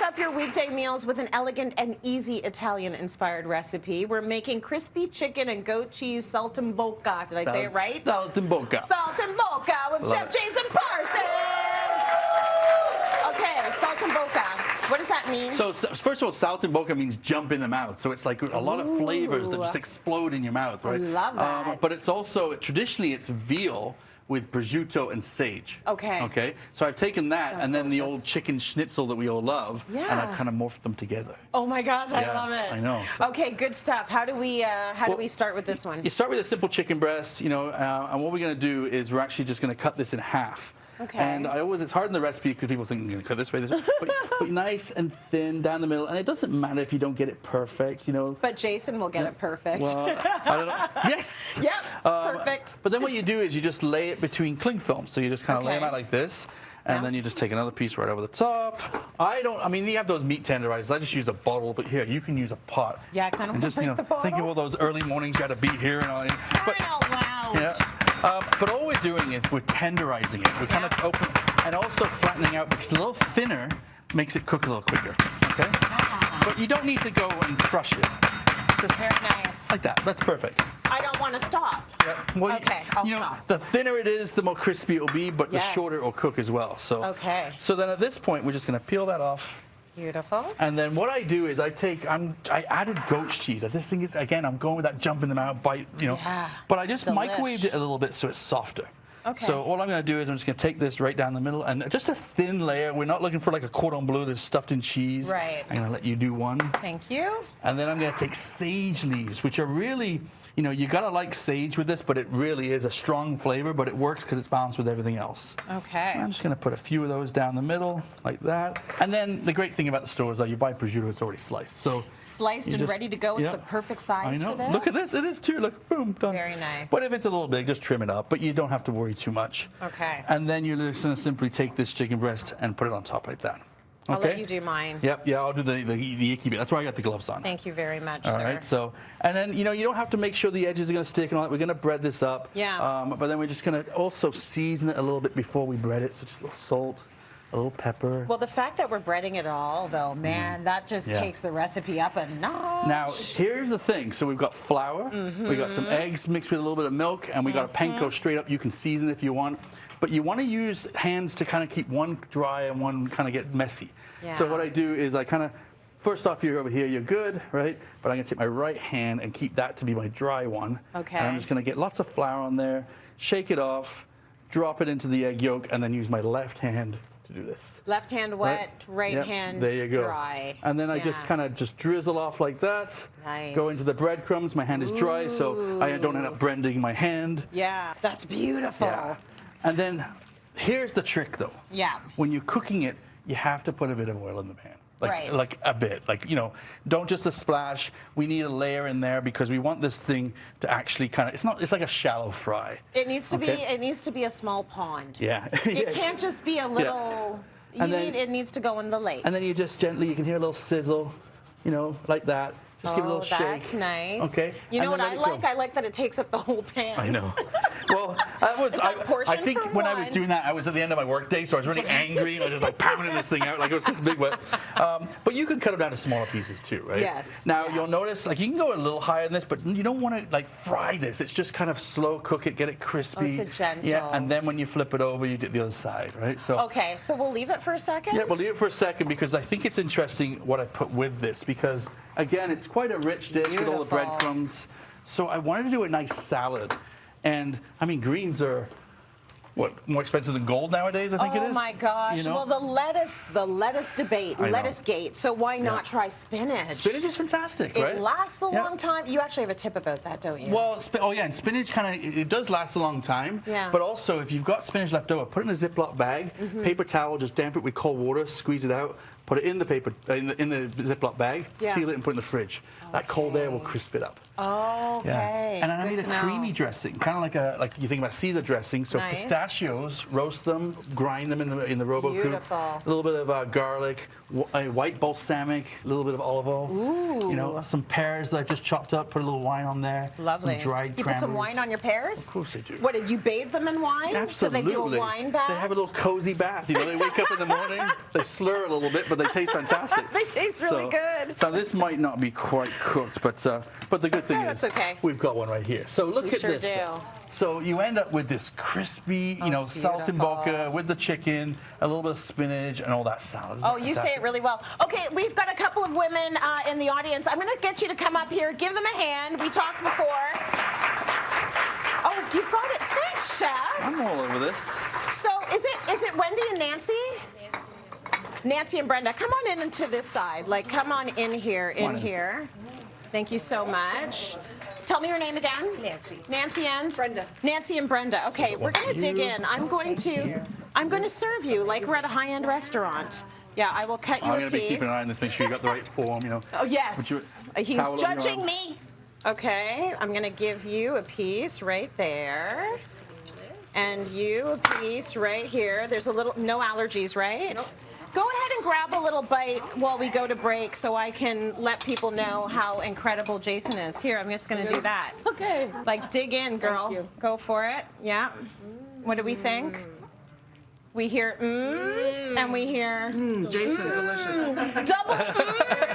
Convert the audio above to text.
Spice up your weekday meals with an elegant and easy Italian-inspired recipe. We're making crispy chicken and goat cheese saltimbocca. Did I say it right? Saltimbocca. Saltimbocca with Chef Jason Parsons. Okay, saltimbocca. What does that mean? So first of all, saltimbocca means jump in the mouth. So it's like a lot of flavors that just explode in your mouth, right? I love that. But it's also, traditionally, it's veal with prosciutto and sage. Okay. Okay. So I've taken that Sounds and then the delicious. old chicken schnitzel that we all love, and I've kind of morphed them together. Oh my gosh, I Yeah, love it. I know. Okay, good stuff. How do we start with this one? You start with a simple chicken breast, and what we're going to do is we're actually just going to cut this in half. Okay. And it's hard in the recipe because people think you're going to cut this way, but nice and thin down the middle. And it doesn't matter if you don't get it perfect, But Jason will get it perfect. Well, I don't know. Yes. Yep. Perfect. But then what you do is you just lay it between cling film. So you just kind of lay them out like this. And then you just take another piece right over the top. You have those meat tenderizers. I just use a bottle, but here, you can use a pot. Yeah, because I don't want to break the bottle. Think of all those early mornings you got to be here and all that. Turn out loud. Yeah. But all we're doing is we're tenderizing it. We're kind of open and also flattening out because a little thinner makes it cook a little quicker. Okay? But you don't need to go and crush it. Just very nice. Like that. That's perfect. I don't want to stop. Yeah. Well, okay, I'll stop. The thinner it is, the more crispy it will be, but the shorter it will cook as well. So, okay. So then at this point, we're just going to peel that off. Beautiful. And then what I do is I added goat cheese. This thing is, again, I'm going with that jump in the mouth bite, Yeah. But I just microwaved it a little bit so it's softer. Okay. So all I'm going to do is I'm just going to take this right down the middle and just a thin layer. We're not looking for like a cordon bleu that's stuffed in cheese. Right. I'm going to let you do one. Thank you. And then I'm going to take sage leaves, which are really, you got to like sage with this, but it really is a strong flavor, but it works because it's balanced with everything else. Okay. And I'm just going to put a few of those down the middle, like that. And then the great thing about the store is that you buy prosciutto, it's already sliced. So sliced and ready to go. It's the perfect size for this. Look at this. It is too. Look, boom, done. Very nice. But if it's a little big, just trim it up. But you don't have to worry too much. Okay. And then you're just going to simply take this chicken breast and put it on top like that. I'll let you do mine. Yep, yeah, I'll do the icky bit. That's why I got the gloves on. Thank you very much, All sir. right, so, and then, you don't have to make sure the edges are going to stick and all that. We're going to bread this up. Yeah. But then we're just going to also season it a little bit before we bread it. So just a little salt, a little pepper. Well, the fact that we're breading it all, though, man, that just takes the recipe up a notch. Now, here's the thing. So we've got flour, we got some eggs mixed with a little bit of milk, and we got a panko straight up. You can season if you want. But you want to use hands to kind of keep one dry and one kind of get messy. Yeah. So what I do is I kind of, first off, you're over here, you're good, right? But I'm going to take my right hand and keep that to be my dry one. Okay. And I'm just going to get lots of flour on there, shake it off, drop it into the egg yolk, and then use my left hand to do this. Left hand wet, right hand there you go. dry. And then I just kind of just drizzle off like that. Nice. Go into the breadcrumbs. My hand is dry, so I don't end up blending my hand. Yeah, that's beautiful. Yeah. And then here's the trick, though. Yeah. When you're cooking it, you have to put a bit of oil in the pan. Like a bit. Don't just a splash. We need a layer in there because we want this thing to actually it's like a shallow fry. It needs to be a small pond. Yeah. It can't just be a little, it needs to go in the lake. And then you just gently, you can hear a little sizzle, like that. Just give it a little shake. That's nice. Okay. You know what I like? I like that it takes up the whole pan. I know. Well, I think when I was doing that, I was at the end of my workday, so I was really angry, and I was just pounding this thing out like it was this big one. But you can cut it down to smaller pieces too, right? Yes. Now you'll notice, you can go a little higher than this, but you don't want to fry this. It's just kind of slow cook it, get it crispy. Oh, it's a gentle. Yeah, and then when you flip it over, you do the other side, right? So. Okay, so we'll leave it for a second. Yeah, we'll leave it for a second because I think it's interesting what I put with this because again, it's quite a rich dish with all the breadcrumbs. So I wanted to do a nice salad. And, greens are, more expensive than gold nowadays, I think it is? Oh, my gosh. Well, the lettuce debate, lettuce gate. So why not try spinach? Spinach is fantastic, right? It lasts a long time. You actually have a tip about that, don't you? Well, and spinach it does last a long time. Yeah. But also, if you've got spinach left over, put it in a Ziploc bag, paper towel, just damp it with cold water, squeeze it out, put it in the Ziploc bag, seal it, and put it in the fridge. That cold air will crisp it up. Oh, okay. Yeah. And I made a creamy dressing, kind of like you think about Caesar dressing. So pistachios, roast them, grind them in the Robocoop. Beautiful. A little bit of garlic, white balsamic, a little bit of olive oil. Ooh. Some pears that I just chopped up. Put a little wine on there. Lovely. Some dried You cranberries. put some wine on your pears? Of course I do. What, did you bathe them in wine? Absolutely. So they do a wine bath? They have a little cozy bath. They wake up in the morning, they slur a little bit, but they taste fantastic. They taste really good. So this might not be quite cooked, but the good thing is okay. we've got one right here. So look We at sure this. do. So you end up with this crispy, you know, it's saltimbocca beautiful. with the chicken, a little bit of spinach, and all that salad. Isn't Oh, that you say it fantastic? really well. Okay, we've got a couple of women in the audience. I'm going to get you to come up here. Give them a hand. We talked before. Oh, you've got it. Thanks, Chef. I'm all over this. So is it Wendy and Nancy? Nancy and Brenda, come on in into this side. Like, come on in here, here. Thank you so much. Tell me your name again. Nancy. Nancy and Brenda. Nancy and Brenda. Okay, we're gonna dig in. I'm going to serve you like we're at a high-end restaurant. Yeah, I will cut you I'm a going to be piece. keeping an eye on this, make sure you got the right form, you know. Oh yes, he's towel on your judging arm? me. Okay, I'm gonna give you a piece right there. And you a piece right here. There's a little, no allergies, right? Nope. Go ahead and grab a little bite while we go to break so I can let people know how incredible Jason is. Here, I'm just gonna do that. Okay. Like, dig in, girl. Thank you. Go for it. Yeah. What do we think? We hear mms, and we hear Jason, delicious. double mms.